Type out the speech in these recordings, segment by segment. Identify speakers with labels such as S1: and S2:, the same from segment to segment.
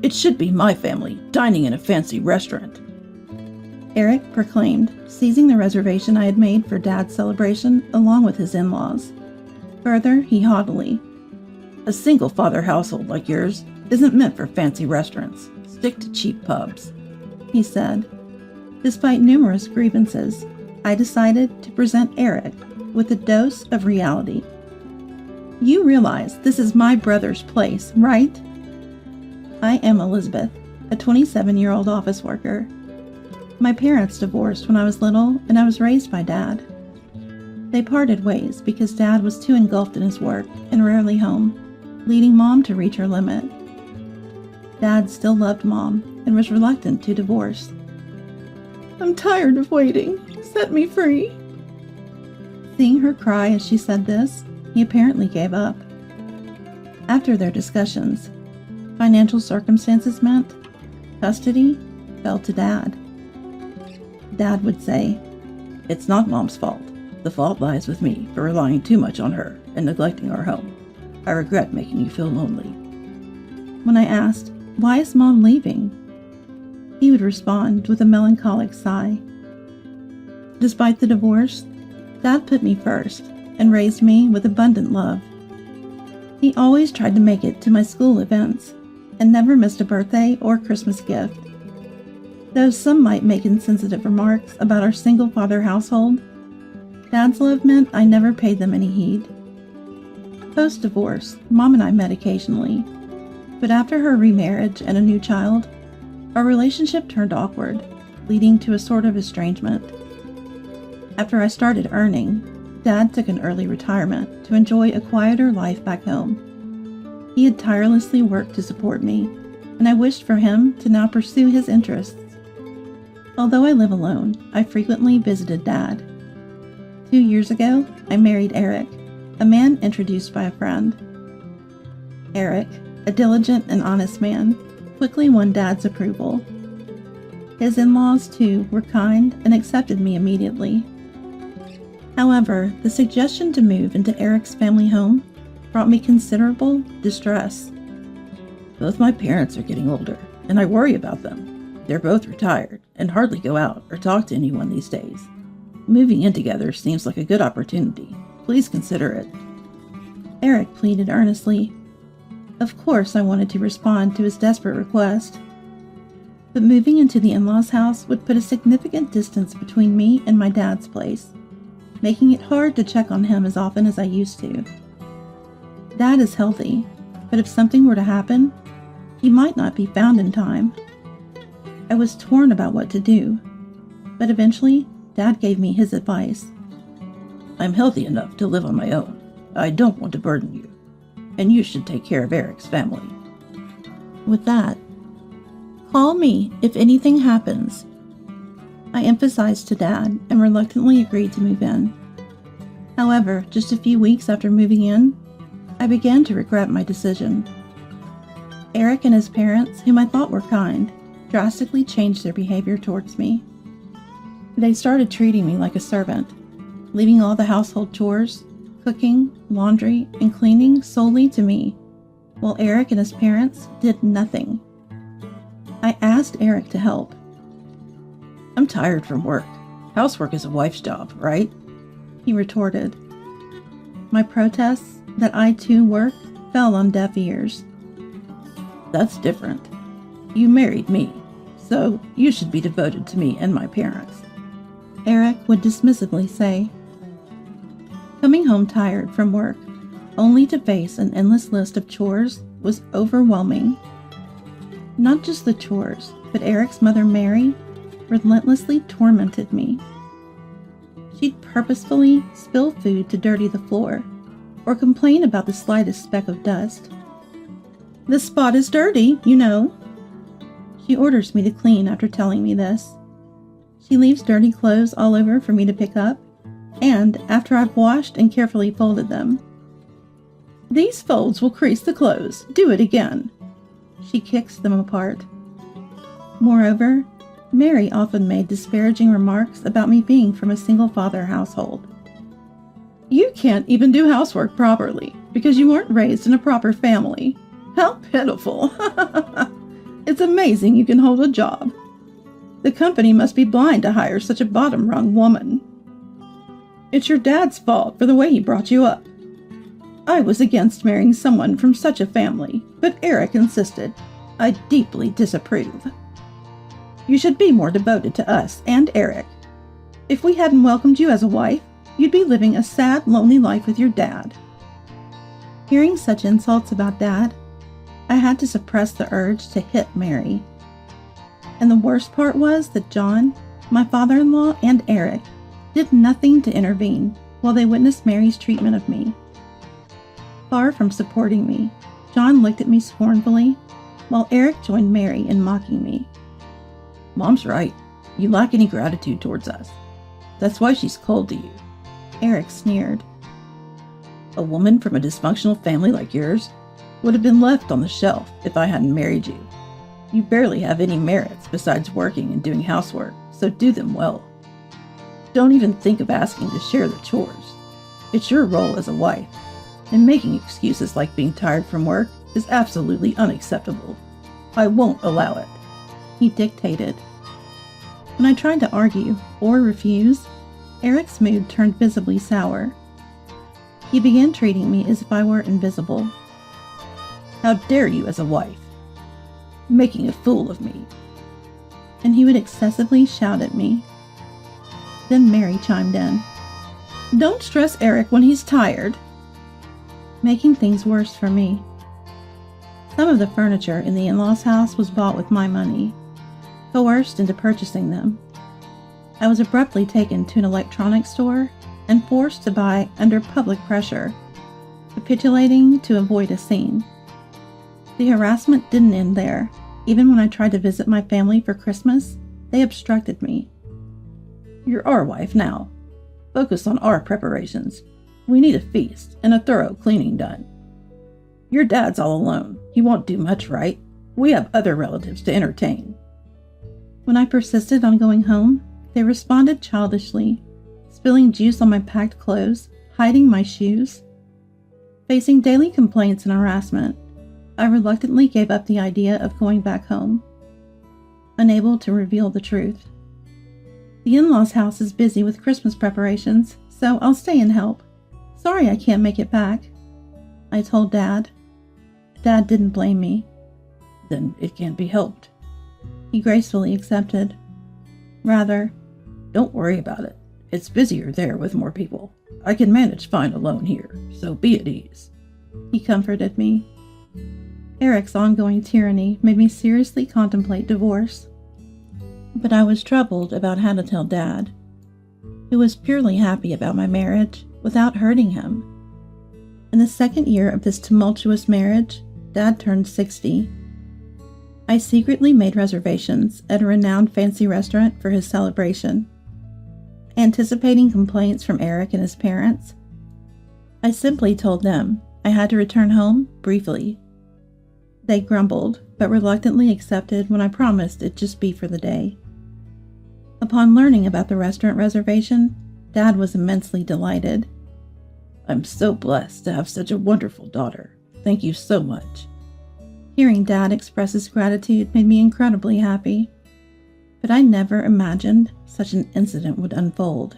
S1: It should be my family, dining in a fancy restaurant,"
S2: Eric proclaimed, seizing the reservation I had made for Dad's celebration along with his in-laws. Further, he haughtily,
S1: "A single-father household like yours isn't meant for fancy restaurants. Stick to cheap pubs,"
S2: he said. Despite numerous grievances, I decided to present Eric with a dose of reality. "You realize this is my brother's place, right?" I am Elizabeth, a 27-year-old office worker. My parents divorced when I was little, and I was raised by Dad. They parted ways because Dad was too engulfed in his work and rarely home, leading Mom to reach her limit. Dad still loved Mom and was reluctant to divorce. "I'm tired of waiting. Set me free." Seeing her cry as she said this, he apparently gave up. After their discussions, financial circumstances meant custody fell to Dad. Dad would say,
S1: "It's not Mom's fault. The fault lies with me for relying too much on her and neglecting our home. I regret making you feel lonely."
S2: When I asked, "Why is Mom leaving?" he would respond with a melancholic sigh. Despite the divorce, Dad put me first and raised me with abundant love. He always tried to make it to my school events and never missed a birthday or Christmas gift. Though some might make insensitive remarks about our single-father household, Dad's love meant I never paid them any heed. Post-divorce, Mom and I met occasionally, but after her remarriage and a new child, our relationship turned awkward, leading to a sort of estrangement. After I started earning, Dad took an early retirement to enjoy a quieter life back home. He had tirelessly worked to support me, and I wished for him to now pursue his interests. Although I live alone, I frequently visited Dad. 2 years ago, I married Eric, a man introduced by a friend. Eric, a diligent and honest man, quickly won Dad's approval. His in-laws, too, were kind and accepted me immediately. However, the suggestion to move into Eric's family home brought me considerable distress.
S1: "Both my parents are getting older, and I worry about them. They're both retired and hardly go out or talk to anyone these days. Moving in together seems like a good opportunity. Please consider it,"
S2: Eric pleaded earnestly. Of course, I wanted to respond to his desperate request. But moving into the in-laws' house would put a significant distance between me and my dad's place, making it hard to check on him as often as I used to. Dad is healthy, but if something were to happen, he might not be found in time. I was torn about what to do, but eventually, Dad gave me his advice.
S1: "I'm healthy enough to live on my own. I don't want to burden you, and you should take care of Eric's family."
S2: With that, "Call me if anything happens," I emphasized to Dad and reluctantly agreed to move in. However, just a few weeks after moving in, I began to regret my decision. Eric and his parents, whom I thought were kind, drastically changed their behavior towards me. They started treating me like a servant, leaving all the household chores, cooking, laundry, and cleaning solely to me, while Eric and his parents did nothing. I asked Eric to help.
S1: "I'm tired from work. Housework is a wife's job, right?"
S2: he retorted. My protests that I too worked fell on deaf ears.
S1: "That's different. You married me, so you should be devoted to me and my parents,"
S2: Eric would dismissively say. Coming home tired from work, only to face an endless list of chores, was overwhelming. Not just the chores, but Eric's mother, Mary, relentlessly tormented me. She'd purposefully spill food to dirty the floor, or complain about the slightest speck of dust. "This spot is dirty, you know." She orders me to clean after telling me this. She leaves dirty clothes all over for me to pick up, and after I've washed and carefully folded them. "These folds will crease the clothes. Do it again." She kicks them apart. Moreover, Mary often made disparaging remarks about me being from a single-father household. "You can't even do housework properly because you weren't raised in a proper family. How pitiful."
S1: It's amazing you can hold a job. The company must be blind to hire such a bottom-rung woman. It's your dad's fault for the way he brought you up. I was against marrying someone from such a family, but Eric insisted. I deeply disapprove. You should be more devoted to us and Eric. If we hadn't welcomed you as a wife, you'd be living a sad, lonely life with your dad." Hearing such insults about Dad, I had to suppress the urge to hit Mary. And the worst part was that John, my father-in-law, and Eric did nothing to intervene while they witnessed Mary's treatment of me. Far from supporting me, John looked at me scornfully, while Eric joined Mary in mocking me. "Mom's right. You lack any gratitude towards us. That's why she's cold to you," Eric sneered. "A woman from a dysfunctional family like yours would have been left on the shelf if I hadn't married you. You barely have any merits besides working and doing housework, so do them well. Don't even think of asking to share the chores. It's your role as a wife, and making excuses like being tired from work is absolutely unacceptable. I won't allow it," he dictated. When I tried to argue or refuse, Eric's mood turned visibly sour. He began treating me as if I were invisible. "How dare you as a wife? Making a fool of me." And he would excessively shout at me. Then Mary chimed in. "Don't stress Eric when he's tired," making things worse for me. Some of the furniture in the in-laws' house was bought with my money, coerced into purchasing them. I was abruptly taken to an electronics store and forced to buy under public pressure, capitulating to avoid a scene. The harassment didn't end there. Even when I tried to visit my family for Christmas, they obstructed me. "You're our wife now. Focus on our preparations. We need a feast and a thorough cleaning done. Your dad's all alone. He won't do much right. We have other relatives to entertain." When I persisted on going home, they responded childishly, spilling juice on my packed clothes, hiding my shoes. Facing daily complaints and harassment, I reluctantly gave up the idea of going back home, unable to reveal the truth. "The in-laws' house is busy with Christmas preparations, so I'll stay and help. Sorry I can't make it back," I told Dad. Dad didn't blame me. "Then it can't be helped," he gracefully accepted. Rather, "Don't worry about it. It's busier there with more people. I can manage fine alone here, so be at ease," he comforted me. Eric's ongoing tyranny made me seriously contemplate divorce. But I was troubled about how to tell Dad, who was purely happy about my marriage without hurting him. In the second year of this tumultuous marriage, Dad turned 60. I secretly made reservations at a renowned fancy restaurant for his celebration. Anticipating complaints from Eric and his parents, I simply told them I had to return home briefly. They grumbled, but reluctantly accepted when I promised it'd just be for the day. Upon learning about the restaurant reservation, Dad was immensely delighted. "I'm so blessed to have such a wonderful daughter. Thank you so much." Hearing Dad express his gratitude made me incredibly happy, but I never imagined such an incident would unfold.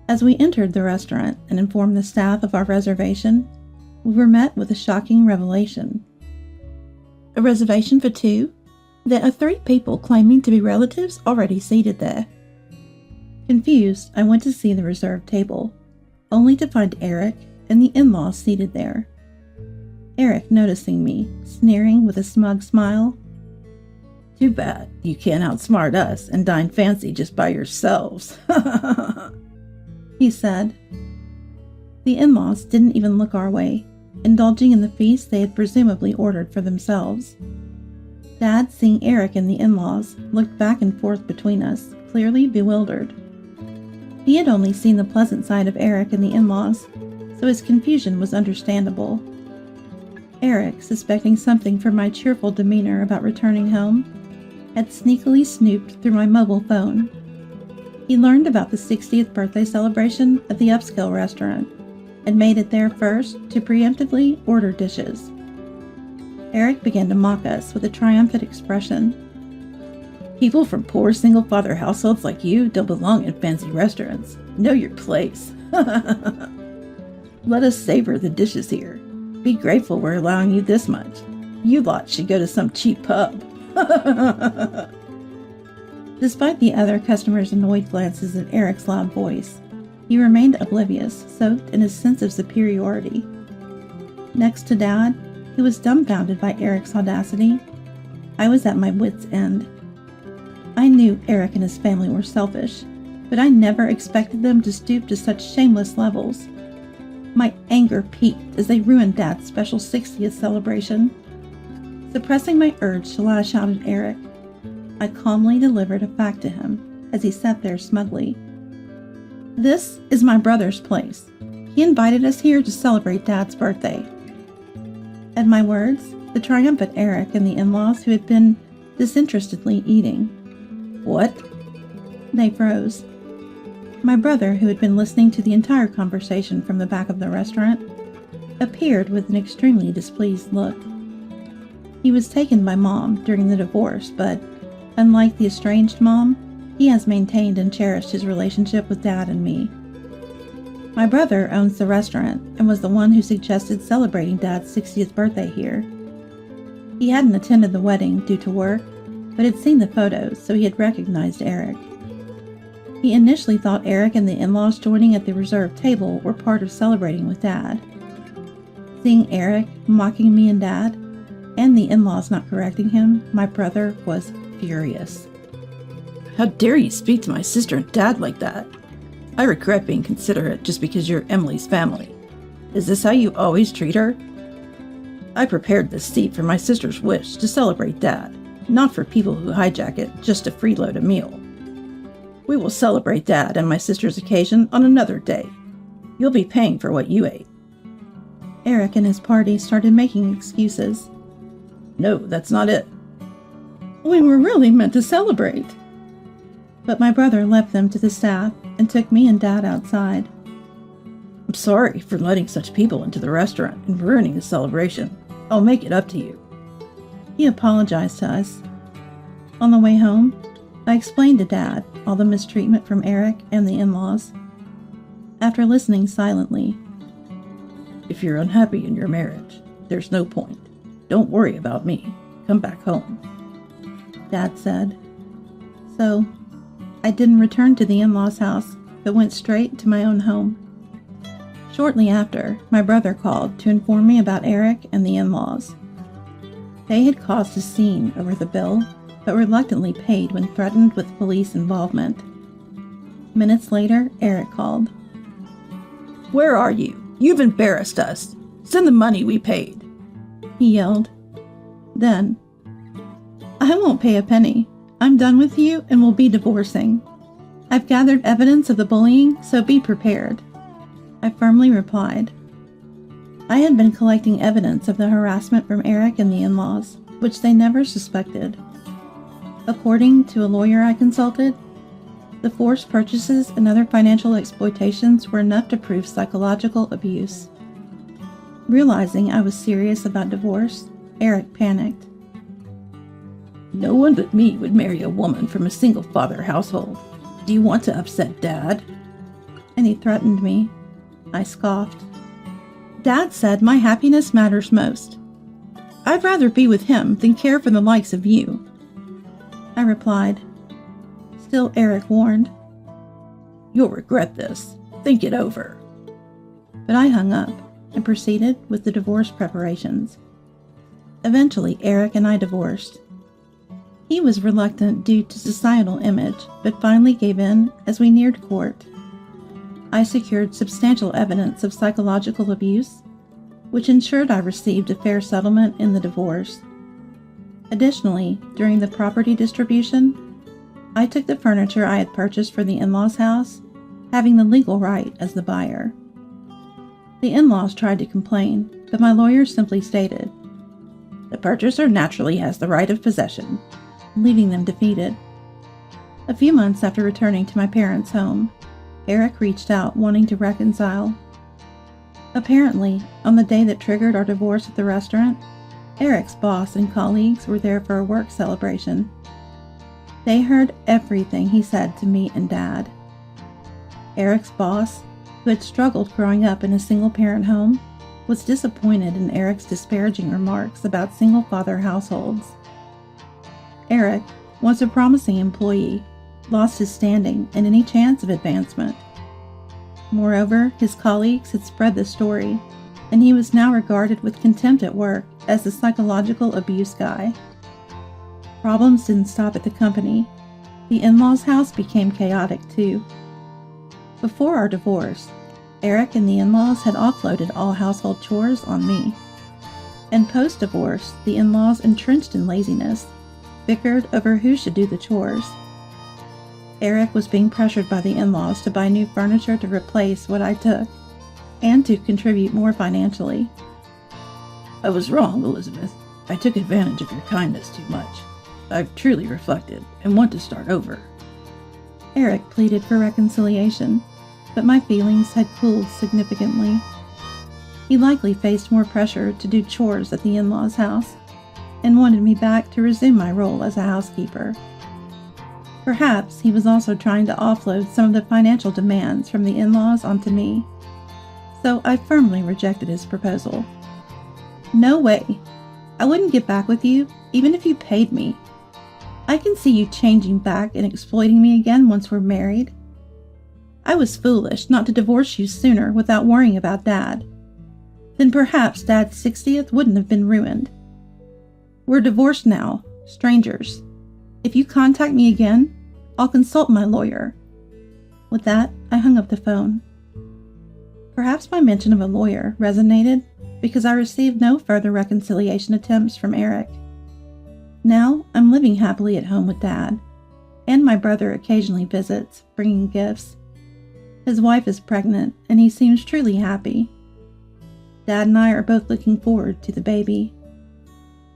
S1: As we entered the restaurant and informed the staff of our reservation, we were met with a shocking revelation. "A reservation for 2? There are 3 people claiming to be relatives already seated there." Confused, I went to see the reserved table, only to find Eric and the in-laws seated there. Eric, noticing me, sneering with a smug smile. "Too bad you can't outsmart us and dine fancy just by yourselves," he said. The in-laws didn't even look our way, indulging in the feast they had presumably ordered for themselves. Dad, seeing Eric and the in-laws, looked back and forth between us, clearly bewildered. He had only seen the pleasant side of Eric and the in-laws, so his confusion was understandable. Eric, suspecting something from my cheerful demeanor about returning home, had sneakily snooped through my mobile phone. He learned about the 60th birthday celebration at the upscale restaurant and made it there first to preemptively order dishes.
S2: Eric began to mock us with a triumphant expression.
S1: People from poor single-father households like you don't belong in fancy restaurants. Know your place. Let us savor the dishes here. Be grateful we're allowing you this much. You lot should go to some cheap pub.
S2: Despite the other customers' annoyed glances at Eric's loud voice, he remained oblivious, soaked in his sense of superiority. Next to Dad, who was dumbfounded by Eric's audacity, I was at my wits' end. I knew Eric and his family were selfish, but I never expected them to stoop to such shameless levels. My anger peaked as they ruined Dad's special 60th celebration. Suppressing my urge to lash out at Eric, I calmly delivered a fact to him as he sat there smugly. This is my brother's place. He invited us here to celebrate Dad's birthday. At my words, the triumphant Eric and the in-laws, who had been disinterestedly eating.
S1: What?
S2: They froze. My brother, who had been listening to the entire conversation from the back of the restaurant, appeared with an extremely displeased look. He was taken by Mom during the divorce, but, unlike the estranged Mom, he has maintained and cherished his relationship with Dad and me. My brother owns the restaurant and was the one who suggested celebrating Dad's 60th birthday here. He hadn't attended the wedding due to work, but had seen the photos, so he had recognized Eric. He initially thought Eric and the in-laws joining at the reserved table were part of celebrating with Dad. Seeing Eric mocking me and Dad, and the in-laws not correcting him, my brother was furious.
S1: How dare you speak to my sister and Dad like that? I regret being considerate just because you're Emily's family. Is this how you always treat her? I prepared this seat for my sister's wish to celebrate Dad, not for people who hijack it just to freeload a meal. We will celebrate Dad and my sister's occasion on another day. You'll be paying for what you ate.
S2: Eric and his party started making excuses.
S1: No, that's not it.
S2: We were really meant to celebrate. But my brother left them to the staff and took me and Dad outside.
S1: I'm sorry for letting such people into the restaurant and ruining the celebration. I'll make it up to you.
S2: He apologized to us. On the way home, I explained to Dad all the mistreatment from Eric and the in-laws. After listening silently,
S1: if you're unhappy in your marriage, there's no point. Don't worry about me. Come back home,
S2: Dad said. So, I didn't return to the in-laws' house, but went straight to my own home. Shortly after, my brother called to inform me about Eric and the in-laws. They had caused a scene over the bill, but reluctantly paid when threatened with police involvement. Minutes later, Eric called.
S1: Where are you? You've embarrassed us. Send the money we paid,
S2: he yelled. Then, I won't pay a penny. I'm done with you and will be divorcing. I've gathered evidence of the bullying, so be prepared, I firmly replied. I had been collecting evidence of the harassment from Eric and the in-laws, which they never suspected. According to a lawyer I consulted, the forced purchases and other financial exploitations were enough to prove psychological abuse. Realizing I was serious about divorce, Eric panicked.
S1: No one but me would marry a woman from a single-father household. Do you want to upset Dad?
S2: And he threatened me. I scoffed. Dad said my happiness matters most. I'd rather be with him than care for the likes of you, I replied. Still, Eric warned.
S1: You'll regret this. Think it over.
S2: But I hung up and proceeded with the divorce preparations. Eventually, Eric and I divorced. He was reluctant due to societal image, but finally gave in as we neared court. I secured substantial evidence of psychological abuse, which ensured I received a fair settlement in the divorce. Additionally, during the property distribution, I took the furniture I had purchased for the in-laws' house, having the legal right as the buyer. The in-laws tried to complain, but my lawyer simply stated, "The purchaser naturally has the right of possession," leaving them defeated. A few months after returning to my parents' home, Eric reached out wanting to reconcile. Apparently, on the day that triggered our divorce at the restaurant, Eric's boss and colleagues were there for a work celebration. They heard everything he said to me and Dad. Eric's boss, who had struggled growing up in a single-parent home, was disappointed in Eric's disparaging remarks about single-father households. Eric, once a promising employee, lost his standing and any chance of advancement. Moreover, his colleagues had spread the story, and he was now regarded with contempt at work as the psychological abuse guy. Problems didn't stop at the company. The in-laws' house became chaotic too. Before our divorce, Eric and the in-laws had offloaded all household chores on me. And post-divorce, the in-laws, entrenched in laziness, bickered over who should do the chores. Eric was being pressured by the in-laws to buy new furniture to replace what I took, and to contribute more financially.
S1: I was wrong, Elizabeth. I took advantage of your kindness too much. I've truly reflected and want to start over.
S2: Eric pleaded for reconciliation, but my feelings had cooled significantly. He likely faced more pressure to do chores at the in-laws' house, and wanted me back to resume my role as a housekeeper. Perhaps he was also trying to offload some of the financial demands from the in-laws onto me, so I firmly rejected his proposal. No way. I wouldn't get back with you, even if you paid me. I can see you changing back and exploiting me again once we're married. I was foolish not to divorce you sooner without worrying about Dad. Then perhaps Dad's 60th wouldn't have been ruined. We're divorced now, strangers. If you contact me again, I'll consult my lawyer. With that, I hung up the phone. Perhaps my mention of a lawyer resonated because I received no further reconciliation attempts from Eric. Now, I'm living happily at home with Dad, and my brother occasionally visits, bringing gifts. His wife is pregnant, and he seems truly happy. Dad and I are both looking forward to the baby.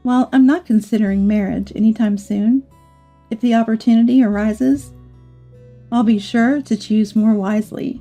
S2: While I'm not considering marriage anytime soon, if the opportunity arises, I'll be sure to choose more wisely.